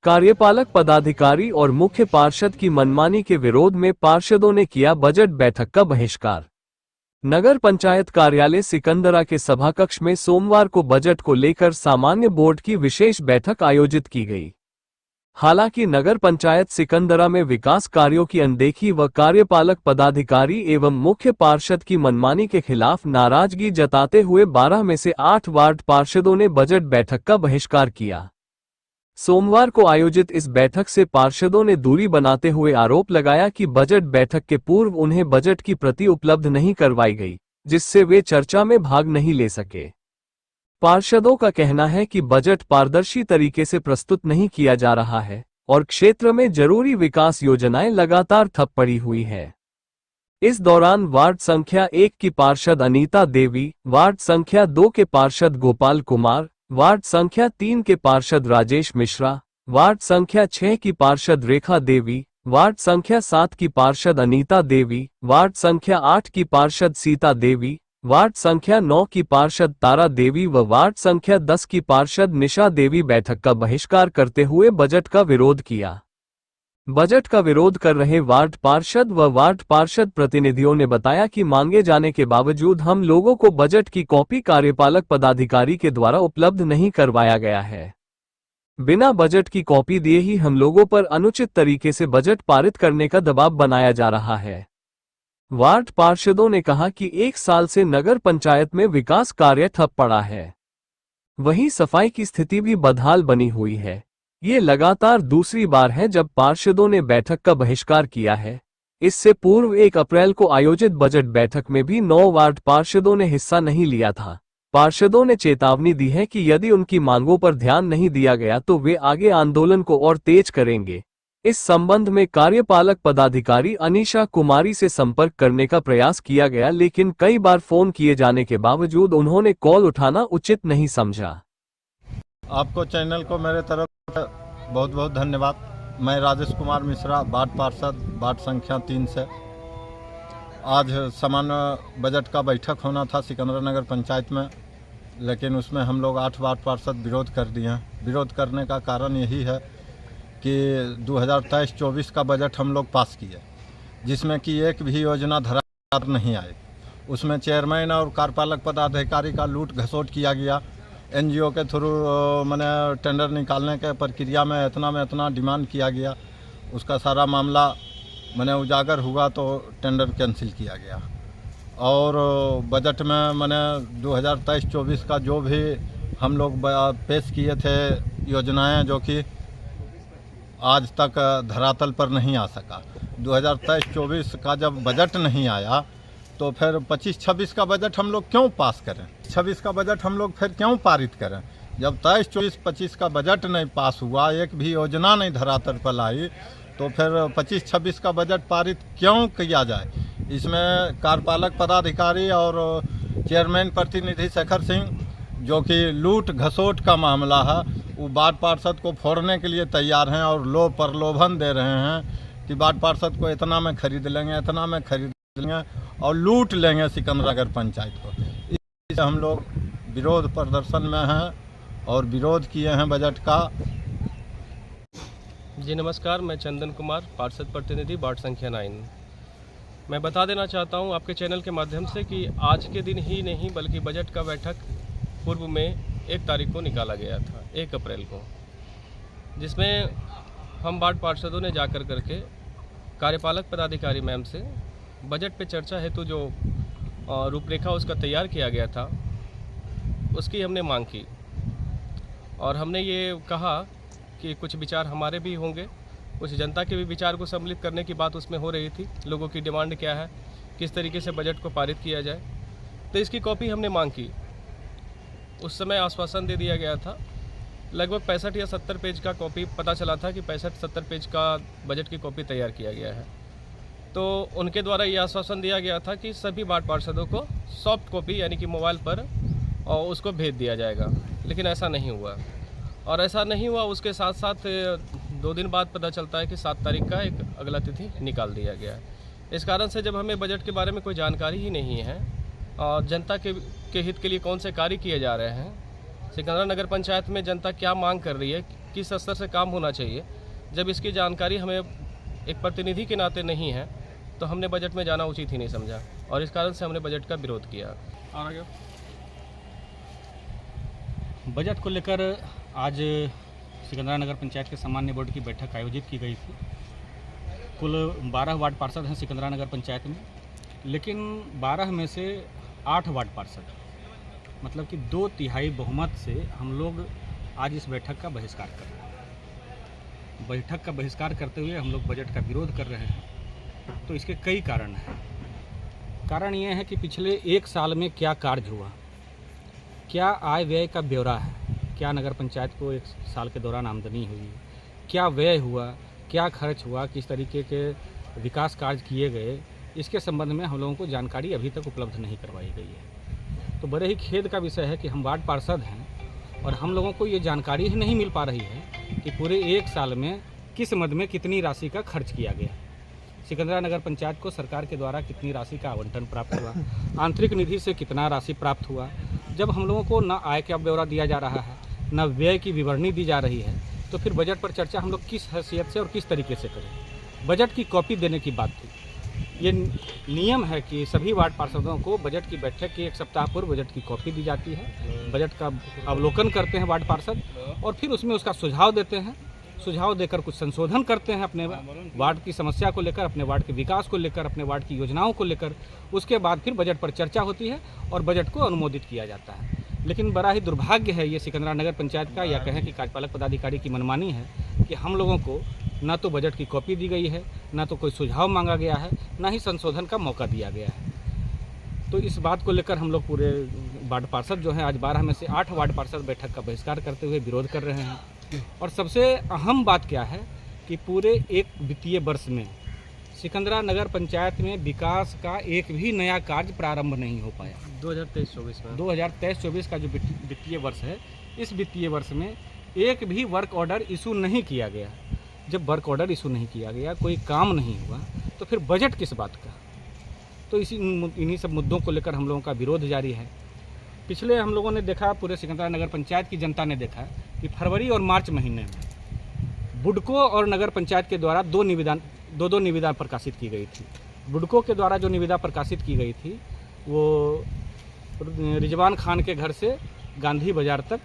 कार्यपालक पदाधिकारी और मुख्य पार्षद की मनमानी के विरोध में पार्षदों ने किया बजट बैठक का बहिष्कार। नगर पंचायत कार्यालय सिकंदरा के सभाकक्ष में सोमवार को बजट को लेकर सामान्य बोर्ड की विशेष बैठक आयोजित की गई। हालांकि नगर पंचायत सिकंदरा में विकास कार्यों की अनदेखी व कार्यपालक पदाधिकारी एवं मुख्य पार्षद की मनमानी के खिलाफ नाराजगी जताते हुए 12 में से 8 वार्ड पार्षदों ने बजट बैठक का बहिष्कार किया। सोमवार को आयोजित इस बैठक से पार्षदों ने दूरी बनाते हुए आरोप लगाया कि बजट बैठक के पूर्व उन्हें बजट की प्रति उपलब्ध नहीं करवाई गई, जिससे वे चर्चा में भाग नहीं ले सके। पार्षदों का कहना है कि बजट पारदर्शी तरीके से प्रस्तुत नहीं किया जा रहा है और क्षेत्र में जरूरी विकास योजनाएं लगातार ठप पड़ी हुई है। इस दौरान वार्ड संख्या 1 की पार्षद अनीता देवी, वार्ड संख्या 2 के पार्षद गोपाल कुमार, वार्ड संख्या 3 के पार्षद राजेश मिश्रा, वार्ड संख्या 6 की पार्षद रेखा देवी, वार्ड संख्या 7 की पार्षद अनीता देवी, वार्ड संख्या 8 की पार्षद सीता देवी, वार्ड संख्या 9 की पार्षद तारा देवी व वार्ड संख्या 10 की पार्षद निशा देवी बैठक का बहिष्कार करते हुए बजट का विरोध किया। बजट का विरोध कर रहे वार्ड पार्षद व वार्ड पार्षद प्रतिनिधियों ने बताया कि मांगे जाने के बावजूद हम लोगों को बजट की कॉपी कार्यपालक पदाधिकारी के द्वारा उपलब्ध नहीं करवाया गया है। बिना बजट की कॉपी दिए ही हम लोगों पर अनुचित तरीके से बजट पारित करने का दबाव बनाया जा रहा है। वार्ड पार्षदों ने कहा कि 1 साल से नगर पंचायत में विकास कार्य ठप पड़ा है। वहीं सफाई की स्थिति भी बदहाल बनी हुई है। ये लगातार दूसरी बार है जब पार्षदों ने बैठक का बहिष्कार किया है। इससे पूर्व 1 अप्रैल को आयोजित बजट बैठक में भी 9 वार्ड पार्षदों ने हिस्सा नहीं लिया था। पार्षदों ने चेतावनी दी है कि यदि उनकी मांगों पर ध्यान नहीं दिया गया तो वे आगे आंदोलन को और तेज करेंगे। इस संबंध में कार्यपालक पदाधिकारी अनीशा कुमारी से संपर्क करने का प्रयास किया गया, लेकिन कई बार फोन किए जाने के बावजूद उन्होंने कॉल उठाना उचित नहीं समझा। आपको चैनल को मेरे तरफ से बहुत बहुत धन्यवाद। मैं राजेश कुमार मिश्रा, वार्ड पार्षद, वार्ड संख्या 3 से। आज सामान्य बजट का बैठक होना था सिकंदरा नगर पंचायत में, लेकिन उसमें हम लोग 8 वार्ड पार्षद विरोध कर दिए हैं। विरोध करने का कारण यही है कि 2023-24 का बजट हम लोग पास किए, जिसमें कि एक भी योजना धरा नहीं आई। उसमें चेयरमैन और कार्यपालक पदाधिकारी का लूट घसोट किया गया। एनजीओ के थ्रू मैंने टेंडर निकालने के प्रक्रिया में इतना डिमांड किया गया। उसका सारा मामला मैंने उजागर हुआ तो टेंडर कैंसिल किया गया। और बजट में मैंने 2023-24 का जो भी हम लोग पेश किए थे योजनाएं, जो कि आज तक धरातल पर नहीं आ सका। 2023-24 का जब बजट नहीं आया तो फिर 25-26 का बजट हम लोग क्यों पास करें? 26 का बजट हम लोग फिर क्यों पारित करें? जब 23-24-25 का बजट नहीं पास हुआ, एक भी योजना नहीं धरातल पर आई, तो फिर 25-26 का बजट पारित क्यों किया जाए? इसमें कार्यपालक पदाधिकारी और चेयरमैन प्रतिनिधि शेखर सिंह, जो कि लूट घसोट का मामला है, वो वार्ड पार्षद को फोड़ने के लिए तैयार हैं और प्रलोभन दे रहे हैं कि वार्ड पार्षद को इतना में खरीद लेंगे, इतना में खरीद लेंगे और लूट लेंगे सिकंदरा नगर पंचायत को। इससे हम लोग विरोध प्रदर्शन में हैं और विरोध किए हैं बजट का। जी नमस्कार, मैं चंदन कुमार, पार्षद प्रतिनिधि, वार्ड संख्या 9। मैं बता देना चाहता हूं आपके चैनल के माध्यम से कि आज के दिन ही नहीं बल्कि बजट का बैठक पूर्व में 1 तारीख को निकाला गया था, 1 अप्रैल को, जिसमें हम वार्ड पार्षदों ने जाकर करके कार्यपालक पदाधिकारी मैम से बजट पे चर्चा हेतु जो रूपरेखा उसका तैयार किया गया था उसकी हमने मांग की। और हमने ये कहा कि कुछ विचार हमारे भी होंगे, कुछ जनता के भी विचार को सम्मिलित करने की बात उसमें हो रही थी। लोगों की डिमांड क्या है, किस तरीके से बजट को पारित किया जाए, तो इसकी कॉपी हमने मांग की। उस समय आश्वासन दे दिया गया था। लगभग 65 या 70 पेज का कॉपी पता चला था कि 65-70 पेज का बजट की कॉपी तैयार किया गया है। तो उनके द्वारा ये आश्वासन दिया गया था कि सभी वार्ड पार्षदों को सॉफ्ट कॉपी यानी कि मोबाइल पर और उसको भेज दिया जाएगा, लेकिन ऐसा नहीं हुआ। और ऐसा नहीं हुआ, उसके साथ साथ 2 दिन बाद पता चलता है कि 7 तारीख का एक अगला तिथि निकाल दिया गया है। इस कारण से जब हमें बजट के बारे में कोई जानकारी ही नहीं है और जनता के हित के लिए कौन से कार्य किए जा रहे हैं, सिकंदरा नगर पंचायत में जनता क्या मांग कर रही है, किस स्तर से काम होना चाहिए। जब इसकी जानकारी हमें एक प्रतिनिधि के नाते नहीं है तो हमने बजट में जाना उचित ही नहीं समझा और इस कारण से हमने बजट का विरोध किया। और आगे बजट को लेकर आज सिकंदरा नगर पंचायत के सामान्य बोर्ड की बैठक आयोजित की गई थी। कुल 12 वार्ड पार्षद हैं सिकंदरा नगर पंचायत में, लेकिन 12 में से 8 वार्ड पार्षद, मतलब कि 2/3 बहुमत से हम लोग आज इस बैठक का बहिष्कार कर रहे हैं। बैठक का बहिष्कार करते हुए हम लोग बजट का विरोध कर रहे हैं। तो इसके कई कारण हैं। कारण ये है कि पिछले 1 साल में क्या कार्य हुआ, क्या आय व्यय का ब्यौरा है, क्या नगर पंचायत को 1 साल के दौरान आमदनी हुई, क्या व्यय हुआ, क्या खर्च हुआ, किस तरीके के विकास कार्य किए गए, इसके संबंध में हम लोगों को जानकारी अभी तक उपलब्ध नहीं करवाई गई है। तो बड़े ही खेद का विषय है कि हम वार्ड पार्षद हैं और हम लोगों को ये जानकारी ही नहीं मिल पा रही है कि पूरे 1 साल में किस मद में कितनी राशि का खर्च किया गया। सिकंदरा नगर पंचायत को सरकार के द्वारा कितनी राशि का आवंटन प्राप्त हुआ, आंतरिक निधि से कितना राशि प्राप्त हुआ। जब हम लोगों को न आय का ब्यौरा दिया जा रहा है, न व्यय की विवरणी दी जा रही है, तो फिर बजट पर चर्चा हम लोग किस हैसियत से और किस तरीके से करें। बजट की कॉपी देने की बात थी। ये नियम है कि सभी वार्ड पार्षदों को बजट की बैठक के 1 सप्ताह पूर्व बजट की कॉपी दी जाती है। बजट का अवलोकन करते हैं वार्ड पार्षद और फिर उसमें उसका सुझाव देते हैं। सुझाव देकर कुछ संशोधन करते हैं अपने वार्ड की समस्या को लेकर, अपने वार्ड के विकास को लेकर, अपने वार्ड की योजनाओं को लेकर। उसके बाद फिर बजट पर चर्चा होती है और बजट को अनुमोदित किया जाता है। लेकिन बड़ा ही दुर्भाग्य है ये सिकंदरा नगर पंचायत का, या कहें कि कार्यपालक पदाधिकारी की मनमानी है कि हम लोगों को ना तो बजट की कॉपी दी गई है, ना तो कोई सुझाव मांगा गया है, ना ही संशोधन का मौका दिया गया है। तो इस बात को लेकर हम लोग पूरे वार्ड पार्षद जो हैं, आज 12 में से 8 वार्ड पार्षद बैठक का बहिष्कार करते हुए विरोध कर रहे हैं। और सबसे अहम बात क्या है कि पूरे 1 वित्तीय वर्ष में सिकंदरा नगर पंचायत में विकास का एक भी नया कार्य प्रारंभ नहीं हो पाया। 2023-24 में 2023-24 का जो वित्तीय वर्ष है, इस वित्तीय वर्ष में एक भी वर्क ऑर्डर इशू नहीं किया गया। जब वर्क ऑर्डर इशू नहीं किया गया, कोई काम नहीं हुआ, तो फिर बजट किस बात का। तो इन्हीं सब मुद्दों को लेकर हम लोगों का विरोध जारी है। पिछले हम लोगों ने देखा, पूरे सिकंदरा नगर पंचायत की जनता ने देखा कि फरवरी और मार्च महीने में बुडको और नगर पंचायत के द्वारा दो निविदा प्रकाशित की गई थी। बुडको के द्वारा जो निविदा प्रकाशित की गई थी वो रिजवान खान के घर से गांधी बाजार तक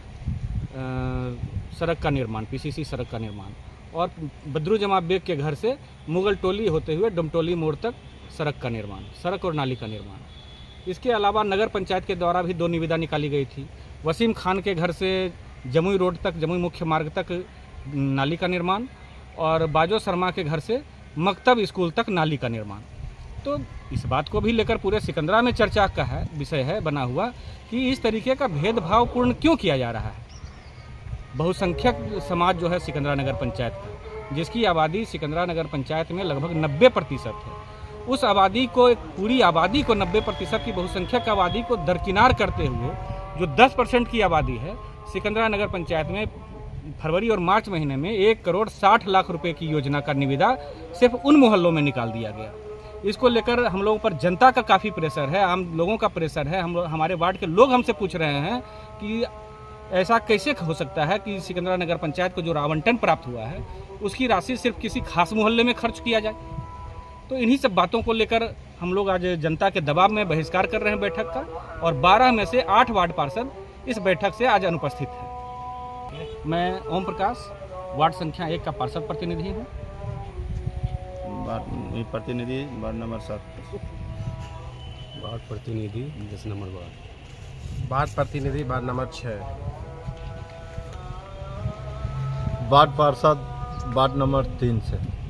सड़क का निर्माण, पीसीसी सड़क का निर्माण, और बद्रू जमा बेग के घर से मुगल टोली होते हुए डमटोली मोड़ तक सड़क का निर्माण, सड़क और नाली का निर्माण। इसके अलावा नगर पंचायत के द्वारा भी 2 निविदा निकाली गई थी। वसीम खान के घर से जमुई रोड तक, जमुई मुख्य मार्ग तक नाली का निर्माण, और बाजो शर्मा के घर से मकतब स्कूल तक नाली का निर्माण। तो इस बात को भी लेकर पूरे सिकंदरा में चर्चा का विषय है बना हुआ कि इस तरीके का भेदभावपूर्ण क्यों किया जा रहा है। बहुसंख्यक समाज जो है सिकंदरा नगर पंचायत का, जिसकी आबादी सिकंदरा नगर पंचायत में लगभग 90% है, उस आबादी को, एक पूरी आबादी को, 90% की बहुसंख्यक आबादी को दरकिनार करते हुए जो 10% की आबादी है सिकंदरा नगर पंचायत में फरवरी और मार्च महीने में 1,60,00,000 रुपए की योजना का निविदा सिर्फ उन मोहल्लों में निकाल दिया गया। इसको लेकर हम लोगों पर जनता का काफ़ी प्रेशर है, आम लोगों का प्रेशर है। हमारे वार्ड के लोग हमसे पूछ रहे हैं कि ऐसा कैसे हो सकता है कि सिकंदरा नगर पंचायत को जो आवंटन प्राप्त हुआ है उसकी राशि सिर्फ किसी खास मोहल्ले में खर्च किया जाए। तो इन्हीं सब बातों को लेकर हम लोग आज जनता के दबाव में बहिष्कार कर रहे हैं बैठक का, और 12 में से 8 वार्ड पार्षद इस बैठक से आज अनुपस्थित हैं। मैं ओम प्रकाश, वार्ड संख्या 1 का पार्षद प्रतिनिधि हूँ। प्रतिनिधि वार्ड नंबर 7, वार्ड प्रतिनिधि 10 नंबर वार्ड, वार्ड प्रतिनिधि वार्ड नंबर 6, वार्ड पार्षद वार्ड नंबर 3 से।